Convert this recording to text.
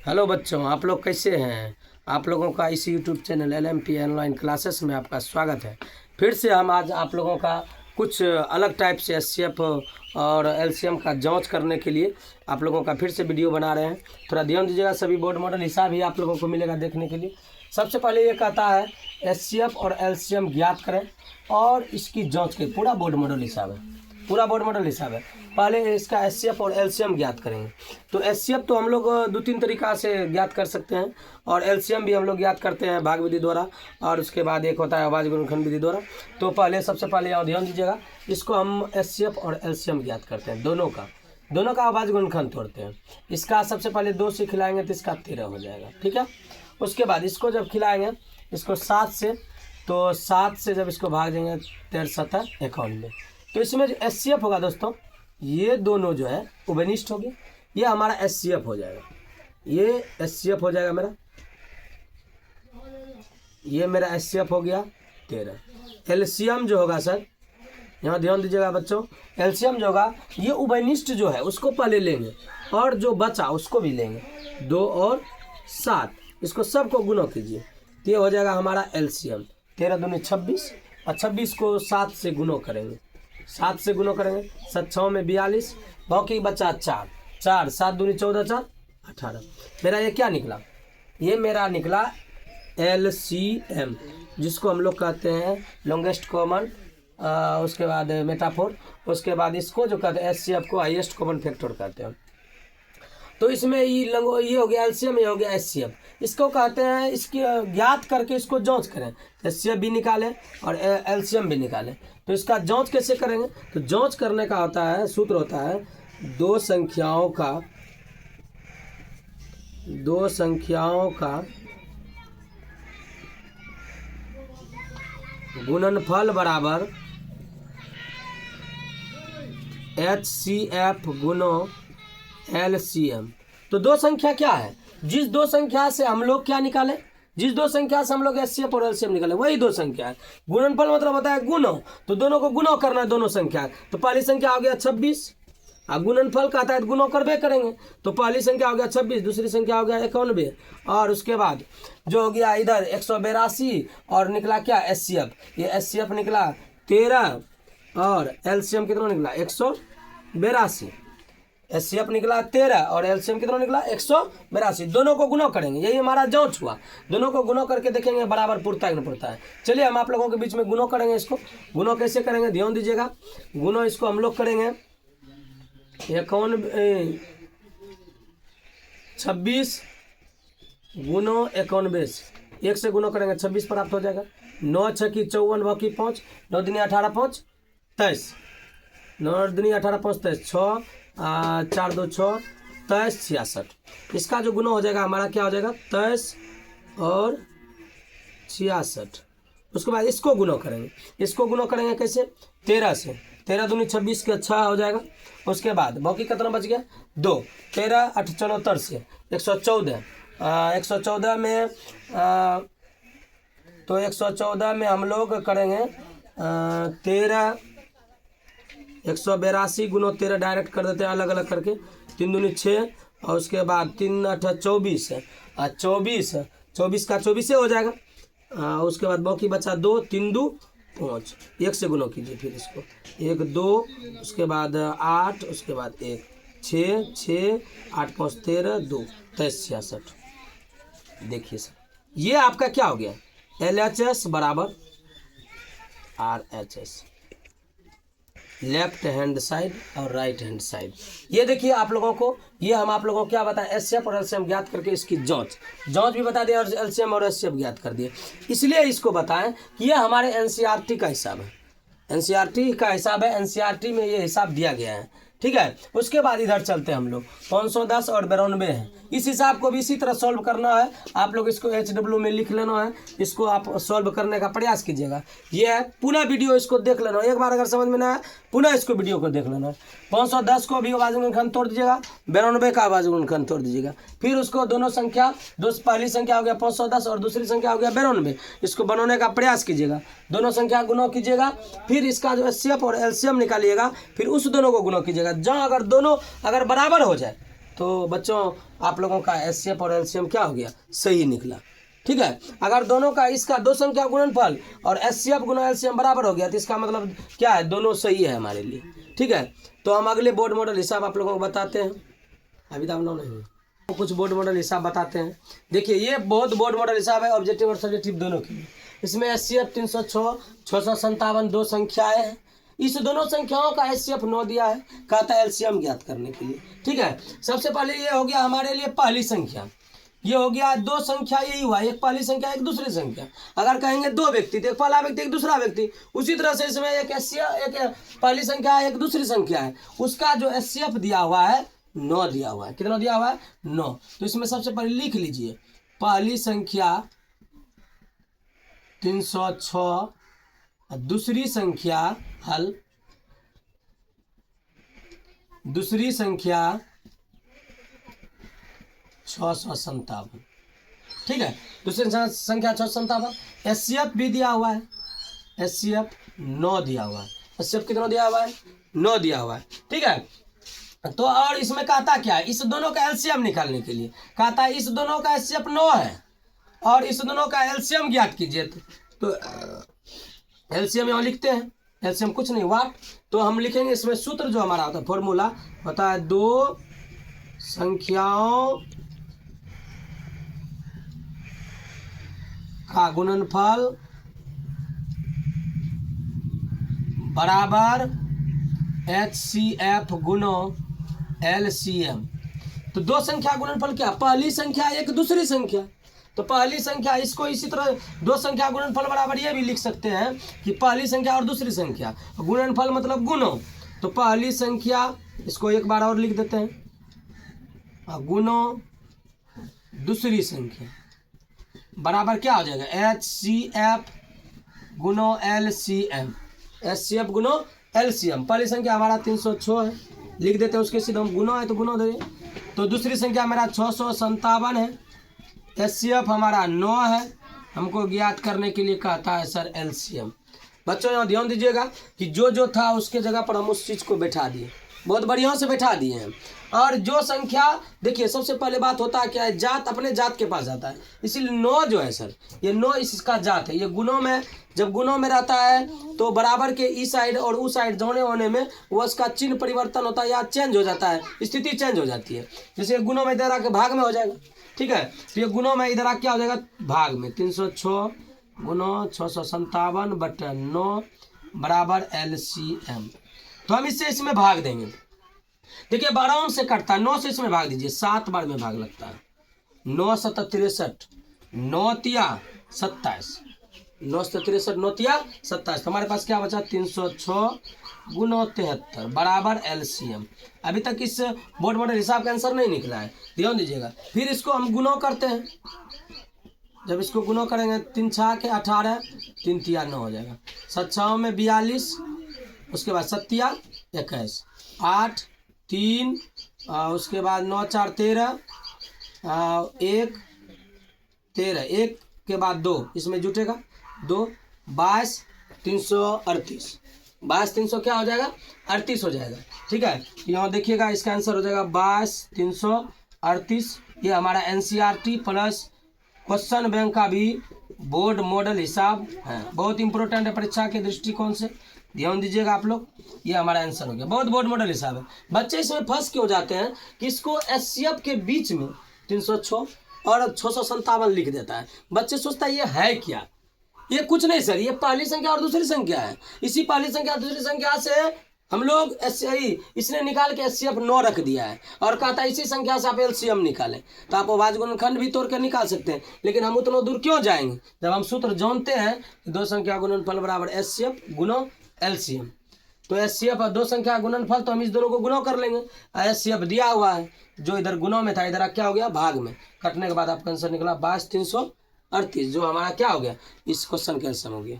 Hello बच्चों, आप लोग कैसे हैं। आप लोगों का इस YouTube channel LMP online classes में आपका स्वागत है। फिर से हम आज आप लोगों का कुछ अलग टाइप से SCF और LCM का जांच करने के लिए आप लोगों का फिर से वीडियो बना रहे हैं। थोड़ा ध्यान दीजिएगा, सभी बोर्ड मॉडल हिसाब ही आप लोगों को मिलेगा देखने के लिए। सबसे पहले ये कहता है SCF और LCM ज्ञात करें और इसकी जाँच के पूरा बोर्ड मॉडल हिसाब है, पूरा बोर्ड मॉडल हिसाब है। पहले इसका SCF और LCM ज्ञात करेंगे। तो SCF तो हम लोग दो तीन तरीका से ज्ञात कर सकते हैं और LCM भी हम लोग ज्ञात करते हैं भाग विधि द्वारा, और उसके बाद एक होता है आवाज गुणनखंड विधि द्वारा। तो पहले सबसे पहले यहाँ ध्यान दीजिएगा, इसको हम SCF और LCM ज्ञात करते हैं, दोनों का आवाज गुणनखंड तोड़ते हैं। इसका सबसे पहले 2 से खिलाएंगे तो इसका 13 हो जाएगा, ठीक है। उसके बाद इसको जब खिलाएंगे इसको 7 से, तो 7 से जब इसको भाग देंगे 13 7 91, तो इसमें जो SCF होगा दोस्तों, ये दोनों जो है उभयनिष्ठ होगी, ये हमारा SCF हो जाएगा, ये SCF हो जाएगा मेरा, ये मेरा SCF हो गया 13। LCM जो होगा सर, यहाँ ध्यान दीजिएगा बच्चों, LCM जो होगा ये उभयनिष्ठ जो है उसको पहले लेंगे और जो बचा उसको भी लेंगे, 2 और 7, इसको सबको गुणा कीजिए तो ये हो जाएगा हमारा LCM। 13 दूनी 26 और 26 को 7 से गुणा करेंगे, 7 से गुणा करेंगे, 7 6 में 42, बाकी बचा 4 7 दूनी 14 4 18। मेरा ये क्या निकला, ये मेरा निकला LCM, जिसको हम लोग कहते हैं लॉन्गेस्ट कॉमन, उसके बाद मेटाफोर, उसके बाद इसको जो कहते हैं SCF को हाईएस्ट कॉमन फैक्टर कहते हैं। तो इसमें ये हो गया LCM, ये हो गया SCF। इसको कहते हैं, इसकी ज्ञात करके इसको जांच करें, SCF भी निकालें और LCM भी निकालें। तो इसका जांच कैसे करेंगे, तो जांच करने का होता है, सूत्र होता है दो संख्याओं का गुणनफल बराबर HCF गुणो LCM। तो दो संख्या क्या है, जिस दो संख्या से हम लोग क्या निकाले, जिस दो संख्या से हम लोग SCF और LCM निकाले वही दो संख्या है। गुणनफल मतलब होता है गुणो, तो दोनों को गुणो करना है, दोनों संख्या। तो पहली संख्या हो गया 26, अब गुणनफल कहता है गुणो करबे करेंगे, तो पहली संख्या हो गया 26, दूसरी संख्या हो गया 91, और उसके बाद जो हो गया इधर 182 और निकला क्या SCF, ये SCF निकला 13 और LCM कितना निकला 182। SCF निकला 13 और LCM कितना निकला 182। दोनों को गुणा करेंगे, यही हमारा जांच हुआ। दोनों को गुणा करके देखेंगे बराबर पुरता है कि नहीं पुरता है। चलिए हम आप लोगों के बीच में गुणा करेंगे। इसको गुणा कैसे करेंगे ध्यान दीजिएगा। गुणा इसको हम लोग करेंगे 26 गुणो 91, 1 से गुणा करेंगे 26 प्राप्त हो जाएगा। 9 6 की 54, बाकी 5, 9 दूनी 18 5 23, 9 दूनी 18 5 23, 6 4 2 6 23 66। इसका जो गुना हो जाएगा हमारा क्या हो जाएगा 23 और 66। उसके बाद इसको गुना करेंगे, इसको गुना करेंगे कैसे 13 से, 13 दूनी 26 के 6 हो जाएगा। उसके बाद बाकी कितना बच गया 2, 13 8 74 से 114, 114 में तो 114 में हम लोग करेंगे 13 182 गुना 13 डायरेक्ट कर देते हैं अलग अलग करके, 3 दूनी 6 और उसके बाद 3 8 24 और 24 का 24 हो जाएगा। उसके बाद बाकी बचा 2, 3 2 5, 1 से गुना कीजिए, फिर इसको 1 2, उसके बाद 8, उसके बाद 1 6 6 8 5 13 2 23 66। देखिए सर, ये आपका क्या हो गया LHS बराबर RHS, लेफ्ट हैंड साइड और राइट हैंड साइड। ये देखिए आप लोगों को, ये हम आप लोगों को क्या बताएं SCF और LCM ज्ञात करके इसकी जांच भी बता दिए और LCM और SCF ज्ञात कर दिए। इसलिए इसको बताएं कि ये हमारे NCERT का हिसाब है, NCERT का हिसाब है, NCERT में ये हिसाब दिया गया है, ठीक है। उसके बाद इधर चलते हैं हम लोग 510 और 92 है। इस हिसाब को भी इसी तरह सॉल्व करना है। आप लोग इसको HW में लिख लेना है, इसको आप सॉल्व करने का प्रयास कीजिएगा। ये है पुनः वीडियो इसको देख लेना, एक बार अगर समझ में ना आए पुनः इसको वीडियो को देख लेना। 510 को भी आवाज गुणनखंड तोड़ दीजिएगा, 92 का आवाज गुणनखंड तोड़ दीजिएगा। फिर उसको दोनों संख्या, पहली संख्या हो गया 510 और दूसरी संख्या हो गया 92, इसको बनाने का प्रयास कीजिएगा। दोनों संख्या गुणा कीजिएगा, फिर इसका जो SCF और LCM निकालिएगा, फिर उस दोनों को गुणा कीजिएगा। जहाँ अगर दोनों अगर बराबर हो जाए तो बच्चों आप लोगों का एचसीएफ और एलसीएम क्या हो गया, सही निकला। ठीक है, अगर दोनों का इसका दो संख्या गुणनफल और एचसीएफ गुना एलसीएम बराबर हो गया तो इसका मतलब क्या है, दोनों सही है हमारे लिए। ठीक है, तो हम अगले बोर्ड मॉडल हिसाब आप लोगों को बताते हैं। अभी तो हम लोग नहीं कुछ बोर्ड मॉडल हिसाब बताते हैं। देखिए ये बहुत बोर्ड मॉडल हिसाब है ऑब्जेक्टिव और सब्जेक्टिव दोनों के लिए। इसमें एचसीएफ 306, 657 दो संख्याएं हैं। इस दोनों संख्याओं का एचसीएफ 9 दिया है, कहता है एलसीएम ज्ञात करने के लिए। ठीक है, सबसे पहले ये हो गया हमारे लिए पहली संख्या, ये हो गया दो संख्या, यही हुआ एक पहली संख्या एक दूसरी संख्या। अगर कहेंगे दो व्यक्ति तो एक पहला व्यक्ति एक दूसरा व्यक्ति, उसी तरह से इसमें एक पहली संख्या है एक दूसरी संख्या है, उसका जो एचसीएफ दिया हुआ है 9 दिया हुआ है। कितना दिया हुआ है, 9। तो इसमें सबसे पहले लिख लीजिए पहली संख्या 306, दूसरी संख्या हल, दूसरी संख्या 657। ठीक है, दूसरी संख्या 657। एचसीएफ भी दिया हुआ है, एचसीएफ 9 दिया हुआ है। एचसीएफ कितना दिया हुआ है, 9 दिया हुआ है। ठीक है, तो और इसमें कहता क्या है, इस दोनों का एलसीएम निकालने के लिए कहता है इस दोनों का एचसीएफ 9 है और इस दोनों का एलसीएम ज्ञात कीजिए। तो एलसीएम यहाँ लिखते हैं, एलसीएम कुछ नहीं वाट, तो हम लिखेंगे इसमें सूत्र जो हमारा होता है, फॉर्मूला होता है दो संख्याओं का गुणनफल बराबर एचसीएफ गुनो एलसीएम। तो दो संख्या गुणनफल क्या, पहली संख्या एक दूसरी संख्या। तो पहली संख्या इसको इसी तरह दो संख्या गुणनफल बराबर ये भी लिख सकते हैं कि पहली संख्या और दूसरी संख्या, गुणनफल मतलब गुणो। तो पहली संख्या इसको एक बार और लिख देते हैं, गुणो दूसरी संख्या बराबर क्या हो जाएगा, एचसीएफ गुनो एलसीएम। एचसीएफ गुनो एलसीएम, पहली संख्या हमारा 306 है, लिख देते हैं उसके सीधे हम गुना है तो गुना दे। तो दूसरी संख्या मेरा 657 है, एचसीएफ हमारा 9 है, हमको ज्ञात करने के लिए कहता है सर एलसीएम। बच्चों यहाँ ध्यान दीजिएगा कि जो जो था उसके जगह पर हम उस चीज़ को बैठा दिए, बहुत बढ़िया से बैठा दिए हैं। और जो संख्या देखिए सबसे पहले बात होता है क्या है, जात अपने जात के पास जाता है, इसीलिए 9 जो है सर ये 9 इसका जात है। ये गुणों में जब गुणों में रहता है तो बराबर के ई साइड और ऊ साइड जोड़ने होने में वो उसका चिन्ह परिवर्तन होता है या चेंज हो जाता है, स्थिति चेंज हो जाती है। जैसे गुणों में इधर आके भाग में हो जाएगा। ठीक है, तो ये गुणों में इधर आके क्या हो जाएगा, भाग में 306 गुणों 657/9 बराबर एलसीएम। तो हम इससे इसमें भाग देंगे। देखिए 12 से कटता है, 9 से इसमें भाग दीजिए, 7 बार में भाग लगता है। 9 7 63, 9 तिया 27, 9 से 63 9 तिया 27। तो हमारे पास क्या बचा, 306 गुणो 73 बराबर एलसीएम। अभी तक इस बोर्ड मॉडल हिसाब का आंसर नहीं निकला है, ध्यान दीजिएगा। फिर इसको हम गुणों करते हैं, जब इसको गुणों करेंगे 3 6 के 18, 3 तिया 9 हो जाएगा, 7 6 में 42, उसके बाद 7 तिया 21, 8 3, उसके बाद 9 4 13, 1 13, 1 के बाद 2 इसमें जुटेगा 2, 22 338, 22 300 क्या हो जाएगा, 38 हो जाएगा। ठीक है, यहाँ देखिएगा इसका आंसर हो जाएगा 22 338। ये हमारा एनसीईआरटी प्लस क्वेश्चन बैंक का भी बोर्ड मॉडल हिसाब है, बहुत इंपॉर्टेंट है परीक्षा के दृष्टिकोण से, ध्यान दीजिएगा आप लोग। ये हमारा आंसर हो गया, बहुत बोर्ड मॉडल हिसाब है। बच्चे इसमें फंस क्यों जाते हैं कि इसको एचसीएफ के बीच में 306 और 657 लिख देता है। बच्चे सोचता है ये है क्या, ये कुछ नहीं सर, ये पहली संख्या और दूसरी संख्या है। इसी पहली संख्या और दूसरी संख्या से हम लोग इसने निकाल के एचसीएफ 9 रख दिया है और कहता है इसी संख्या से आप एलसीएम निकालें। तो आप अभाज्य गुणनखंड भी तोड़ कर निकाल सकते हैं, लेकिन हम उतना दूर क्यों जाएंगे जब हम सूत्र जानते हैं कि दो संख्या गुणनफल बराबर एचसीएफ गुणो एलसीएम। तो एचसीएफ और दो संख्या गुणनफल, तो हम इस दोनों को गुणों कर लेंगे। एचसीएफ दिया हुआ है, जो इधर गुणों में था इधर क्या हो गया, भाग में। कटने के बाद आपका आंसर निकला 22 338, जो हमारा क्या हो गया, इस क्वेश्चन का आंसर हो गया।